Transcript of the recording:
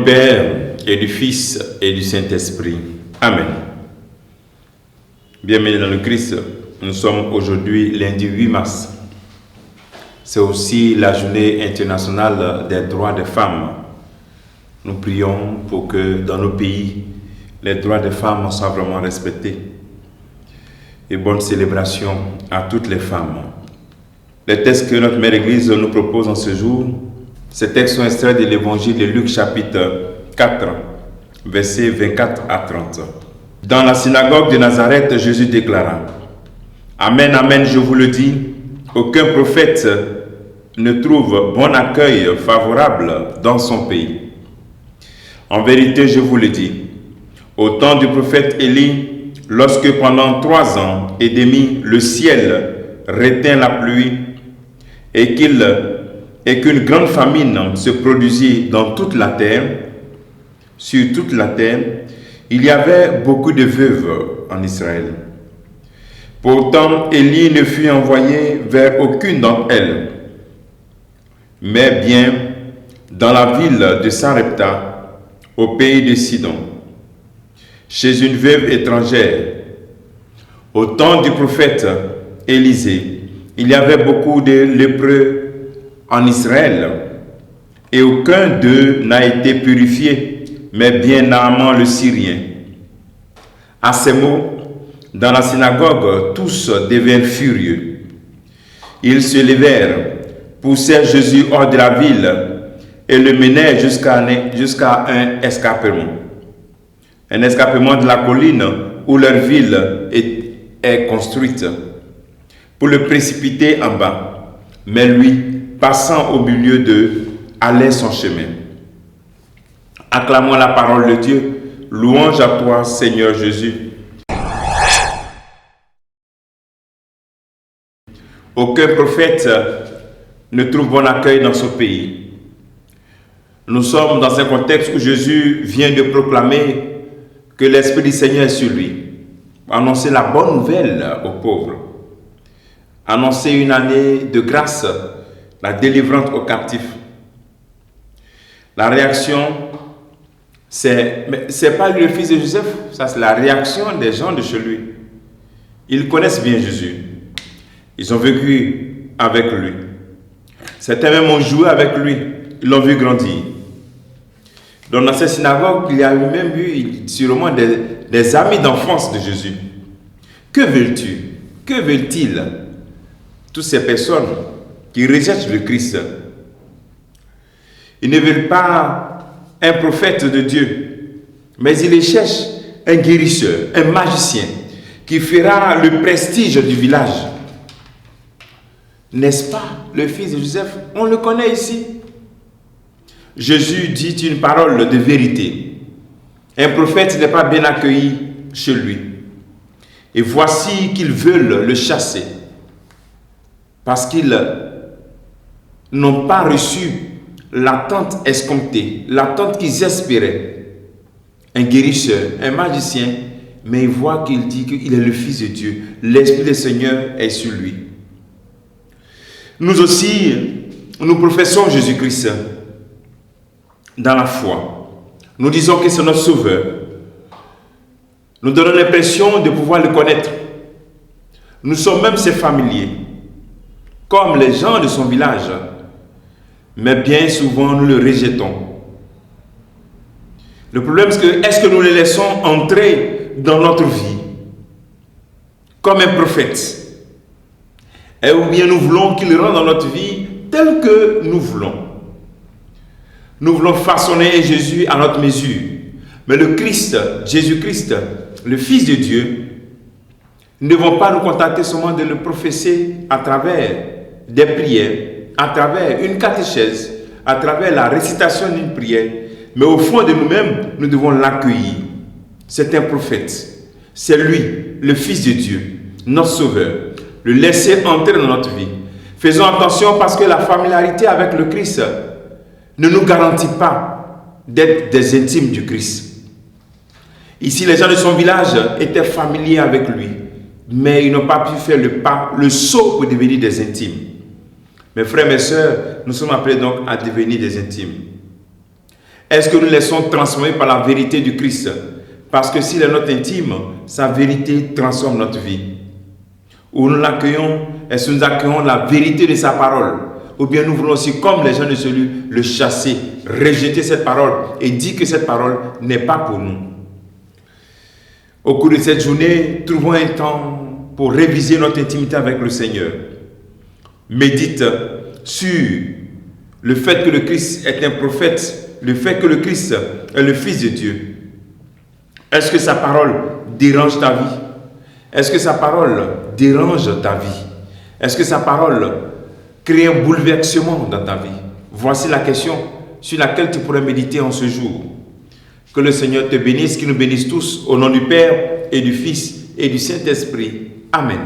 du Père et du Fils et du Saint-Esprit. Amen. Bienvenue dans le Christ. Nous sommes aujourd'hui lundi 8 mars. C'est aussi la journée internationale des droits des femmes. Nous prions pour que dans nos pays, les droits des femmes soient vraiment respectés. Et bonne célébration à toutes les femmes. Les textes que notre Mère Église nous propose en ce jour, ces textes sont extraits de l'Évangile de Luc chapitre 4, versets 24 à 30. Dans la synagogue de Nazareth, Jésus déclara: Amen, amen, je vous le dis, aucun prophète ne trouve bon accueil favorable dans son pays. En vérité, je vous le dis, au temps du prophète Élie, lorsque pendant 3 ans et demi le ciel retint la pluie et qu'une grande famine se produisit dans toute la terre, sur toute la terre, il y avait beaucoup de veuves en Israël. Pourtant, Élie ne fut envoyé vers aucune d'entre elles, mais bien dans la ville de Sarepta, au pays de Sidon, chez une veuve étrangère. Au temps du prophète Élisée, il y avait beaucoup de lépreux en Israël, et aucun d'eux n'a été purifié, mais bien Naaman le Syrien. À ces mots, dans la synagogue, tous devinrent furieux. Ils se levèrent, poussèrent Jésus hors de la ville et le menèrent jusqu'à un escarpement. Un escarpement de la colline où leur ville est construite, pour le précipiter en bas. Mais lui, passant au milieu d'eux, allait son chemin. Acclamons la parole de Dieu. Louange à toi, Seigneur Jésus. Aucun prophète ne trouve bon accueil dans son pays. Nous sommes dans un contexte où Jésus vient de proclamer que l'Esprit du Seigneur est sur lui. Annoncer la bonne nouvelle aux pauvres. Annoncer une année de grâce, la délivrance aux captifs. La réaction, c'est pas lui le fils de Joseph, ça c'est la réaction des gens de chez lui. Ils connaissent bien Jésus. Ils ont vécu avec lui. Certains même ont joué avec lui. Ils l'ont vu grandir. Donc dans cette synagogue, il y a même eu sûrement des amis d'enfance de Jésus. Que veux-tu? Que veulent-ils? Toutes ces personnes qui rejettent le Christ. Ils ne veulent pas un prophète de Dieu, mais ils cherchent un guérisseur, un magicien, qui fera le prestige du village. N'est-ce pas le fils de Joseph? On le connaît ici. Jésus dit une parole de vérité. Un prophète n'est pas bien accueilli chez lui. Et voici qu'ils veulent le chasser. Parce qu'ils n'ont pas reçu l'attente escomptée, l'attente qu'ils espéraient. Un guérisseur, un magicien, mais ils voient qu'il dit qu'il est le Fils de Dieu. L'Esprit du Seigneur est sur lui. Nous aussi, nous professons Jésus-Christ dans la foi. Nous disons que c'est notre Sauveur. Nous donnons l'impression de pouvoir le connaître. Nous sommes même ses familiers, comme les gens de son village. Mais bien souvent, nous le rejetons. Le problème, c'est que, est-ce que nous le laissons entrer dans notre vie comme un prophète? Et ou bien nous voulons qu'il rentre dans notre vie tel que nous voulons. Nous voulons façonner Jésus à notre mesure. Mais le Christ, Jésus-Christ, le Fils de Dieu, nous ne devons pas nous contenter seulement de le professer à travers des prières, à travers une catéchèse, à travers la récitation d'une prière. Mais au fond de nous-mêmes, nous devons l'accueillir. C'est un prophète. C'est lui, le Fils de Dieu, notre Sauveur. Le laisser entrer dans notre vie. Faisons attention parce que la familiarité avec le Christ ne nous garantit pas d'être des intimes du Christ. Ici, les gens de son village étaient familiers avec lui, mais ils n'ont pas pu faire le pas, le saut pour devenir des intimes. Mes frères, mes sœurs, nous sommes appelés donc à devenir des intimes. Est-ce que nous laissons transformer par la vérité du Christ? Parce que s'il est notre intime, sa vérité transforme notre vie. Ou nous l'accueillons, est-ce que nous accueillons la vérité de sa parole? Ou bien nous voulons aussi, comme les gens de celui, le chasser, rejeter cette parole et dire que cette parole n'est pas pour nous. Au cours de cette journée, trouvons un temps pour réviser notre intimité avec le Seigneur. Médite sur le fait que le Christ est un prophète, le fait que le Christ est le Fils de Dieu. Est-ce que sa parole dérange ta vie? Est-ce que sa parole dérange ta vie? Est-ce que sa parole crée un bouleversement dans ta vie? Voici la question sur laquelle tu pourrais méditer en ce jour. Que le Seigneur te bénisse, qu'il nous bénisse tous, au nom du Père et du Fils et du Saint-Esprit. Amen.